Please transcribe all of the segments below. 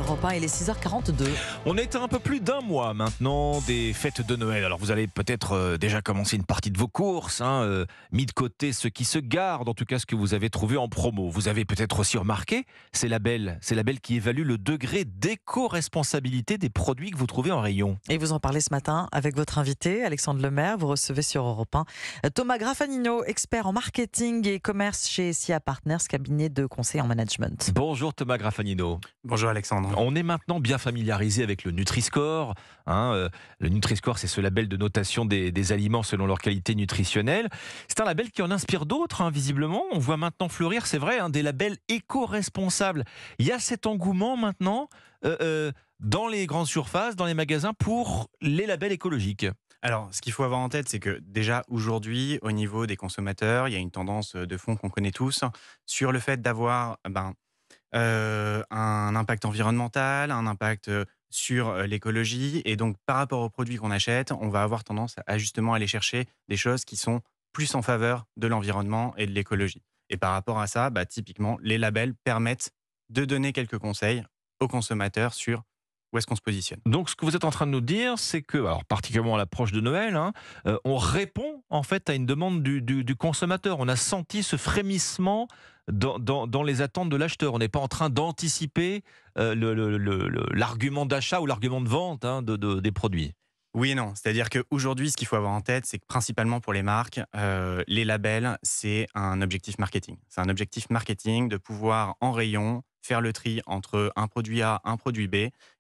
Europe 1, il est 6h42. On est à un peu plus d'un mois maintenant des fêtes de Noël. Alors vous allez peut-être déjà commencer une partie de vos courses, mis de côté ce qui se garde, en tout cas ce que vous avez trouvé en promo. Vous avez peut-être aussi remarqué ces labels qui évaluent le degré d'éco-responsabilité des produits que vous trouvez en rayon. Et vous en parlez ce matin avec votre invité, Alexandre Lemaire. Vous recevez sur Europe 1 Thomas Graffagnino, expert en marketing et commerce chez SIA Partners, cabinet de conseil en management. Bonjour Thomas Graffagnino. Bonjour Alexandre. On est maintenant bien familiarisé avec le Nutri-Score. Le Nutri-Score, c'est ce label de notation des aliments selon leur qualité nutritionnelle. C'est un label qui en inspire d'autres, visiblement. On voit maintenant fleurir, c'est vrai, des labels éco-responsables. Il y a cet engouement maintenant dans les grandes surfaces, dans les magasins, pour les labels écologiques. Alors, ce qu'il faut avoir en tête, c'est que déjà aujourd'hui, au niveau des consommateurs, il y a une tendance de fond qu'on connaît tous sur le fait d'avoir un impact environnemental, un impact sur l'écologie. Et donc, par rapport aux produits qu'on achète, on va avoir tendance à justement aller chercher des choses qui sont plus en faveur de l'environnement et de l'écologie. Et par rapport à ça, typiquement, les labels permettent de donner quelques conseils aux consommateurs sur où est-ce qu'on se positionne. Donc, ce que vous êtes en train de nous dire, c'est que, alors particulièrement à l'approche de Noël, on répond en fait à une demande du consommateur. On a senti ce frémissement dans les attentes de l'acheteur. On n'est pas en train d'anticiper l'argument d'achat ou l'argument de vente des produits. Oui et non. C'est-à-dire qu'aujourd'hui, ce qu'il faut avoir en tête, c'est que principalement pour les marques, les labels, c'est un objectif marketing. C'est un objectif marketing de pouvoir, en rayon, faire le tri entre un produit A, un produit B,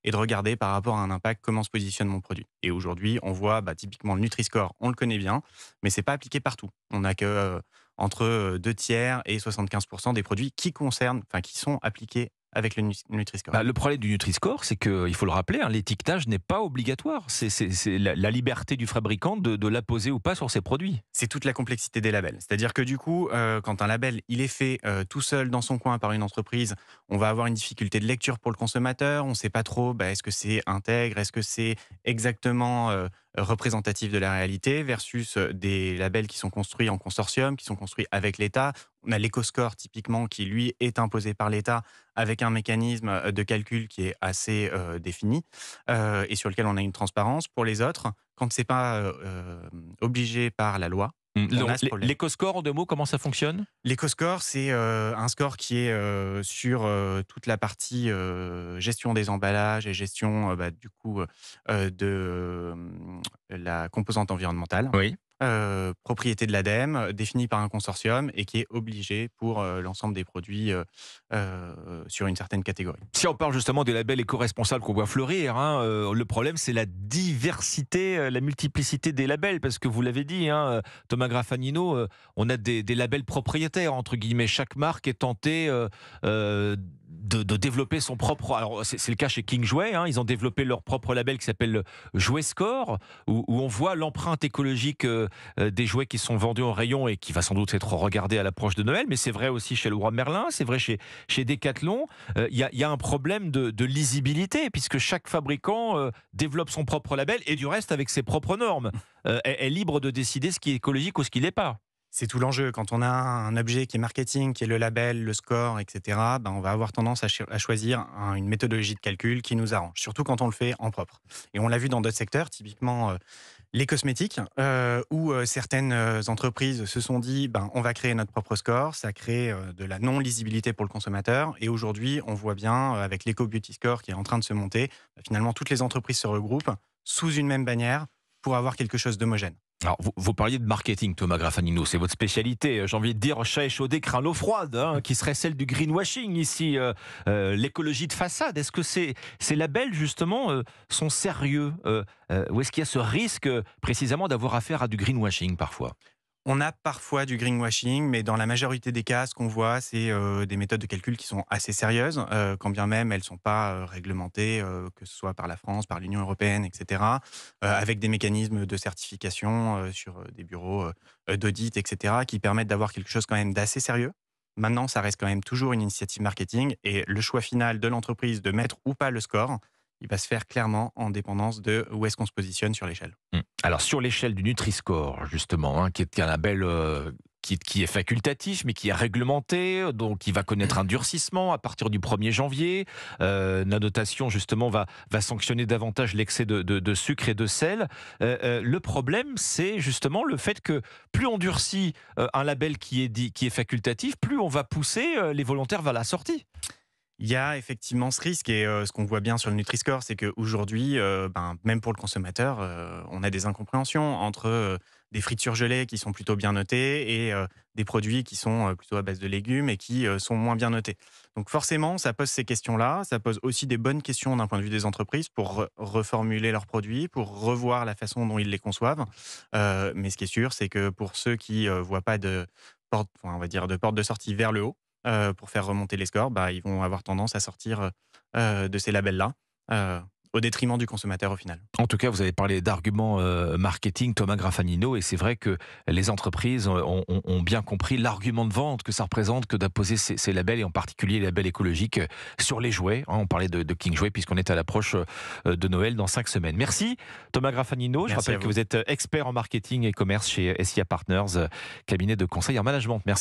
et de regarder par rapport à un impact comment se positionne mon produit. Et aujourd'hui, on voit typiquement le Nutri-Score, on le connaît bien, mais c'est pas appliqué partout. On n'a que entre 2 tiers et 75% des produits qui sont appliqués avec le Nutri-Score. Le problème du Nutri-Score, c'est qu'il faut le rappeler, l'étiquetage n'est pas obligatoire. C'est la liberté du fabricant de l'apposer ou pas sur ses produits. C'est toute la complexité des labels. C'est-à-dire que du coup, quand un label il est fait tout seul dans son coin par une entreprise, on va avoir une difficulté de lecture pour le consommateur. On ne sait pas trop, est-ce que c'est intègre, est-ce que c'est exactement représentatif de la réalité versus des labels qui sont construits en consortium, qui sont construits avec l'État. On a l'éco-score typiquement qui, lui, est imposé par l'État avec un mécanisme de calcul qui est assez défini et sur lequel on a une transparence. Pour les autres, quand ce n'est pas obligé par la loi, l'éco-score, en 2 mots, comment ça fonctionne ? L'éco-score, c'est un score qui est sur toute la partie gestion des emballages et gestion de la composante environnementale. Oui. Propriété de l'ADEME, définie par un consortium et qui est obligé pour l'ensemble des produits sur une certaine catégorie. Si on parle justement des labels éco-responsables qu'on voit fleurir, le problème c'est la diversité, la multiplicité des labels, parce que vous l'avez dit, Thomas Graffagnino, on a des labels propriétaires, entre guillemets. Chaque marque est tentée de développer son propre... Alors c'est le cas chez King Jouet, ils ont développé leur propre label qui s'appelle Jouet Score, où on voit l'empreinte écologique des jouets qui sont vendus en rayon et qui va sans doute être regardé à l'approche de Noël, mais c'est vrai aussi chez Leroy Merlin, c'est vrai chez Decathlon. Il y a un problème de lisibilité, puisque chaque fabricant développe son propre label et du reste avec ses propres normes. Est libre de décider ce qui est écologique ou ce qui ne l'est pas. C'est tout l'enjeu. Quand on a un objet qui est marketing, qui est le label, le score, etc., on va avoir tendance à choisir une méthodologie de calcul qui nous arrange, surtout quand on le fait en propre. Et on l'a vu dans d'autres secteurs, typiquement les cosmétiques, où certaines entreprises se sont dit on va créer notre propre score, ça crée de la non-lisibilité pour le consommateur. Et aujourd'hui, on voit bien, avec l'Eco-Beauty Score qui est en train de se monter, finalement, toutes les entreprises se regroupent sous une même bannière pour avoir quelque chose d'homogène. Alors, vous parliez de marketing, Thomas Graffagnino, c'est votre spécialité. J'ai envie de dire chat échaudé, craint l'eau froide, qui serait celle du greenwashing ici, l'écologie de façade. Est-ce que ces labels, justement, sont sérieux ou est-ce qu'il y a ce risque, précisément, d'avoir affaire à du greenwashing parfois ? On a parfois du greenwashing, mais dans la majorité des cas, ce qu'on voit, c'est des méthodes de calcul qui sont assez sérieuses, quand bien même elles ne sont pas réglementées, que ce soit par la France, par l'Union européenne, etc., avec des mécanismes de certification sur des bureaux d'audit, etc., qui permettent d'avoir quelque chose quand même d'assez sérieux. Maintenant, ça reste quand même toujours une initiative marketing, et le choix final de l'entreprise de mettre ou pas le score, il va se faire clairement en dépendance de où est-ce qu'on se positionne sur l'échelle. Alors, sur l'échelle du Nutri-Score, justement, qui est un label qui est facultatif, mais qui est réglementé, donc qui va connaître un durcissement à partir du 1er janvier. La notation, justement, va sanctionner davantage l'excès de sucre et de sel. Le problème, c'est justement le fait que plus on durcit un label qui est facultatif, plus on va pousser les volontaires vers la sortie. Il y a effectivement ce risque et ce qu'on voit bien sur le Nutri-Score, c'est qu'aujourd'hui, même pour le consommateur, on a des incompréhensions entre des frites surgelées qui sont plutôt bien notées et des produits qui sont plutôt à base de légumes et qui sont moins bien notés. Donc forcément, ça pose ces questions-là. Ça pose aussi des bonnes questions d'un point de vue des entreprises pour reformuler leurs produits, pour revoir la façon dont ils les conçoivent. Mais ce qui est sûr, c'est que pour ceux qui ne voient pas de porte, enfin, on va dire, de porte de sortie vers le haut, pour faire remonter les scores, ils vont avoir tendance à sortir de ces labels-là, au détriment du consommateur au final. En tout cas, vous avez parlé d'arguments marketing, Thomas Graffagnino, et c'est vrai que les entreprises ont bien compris l'argument de vente que ça représente que d'apposer ces labels, et en particulier les labels écologiques, sur les jouets. On parlait de King Jouet, puisqu'on est à l'approche de Noël dans 5 semaines. Merci Thomas Graffagnino. Je rappelle que vous êtes expert en marketing et commerce chez SIA Partners, cabinet de conseil en management. Merci.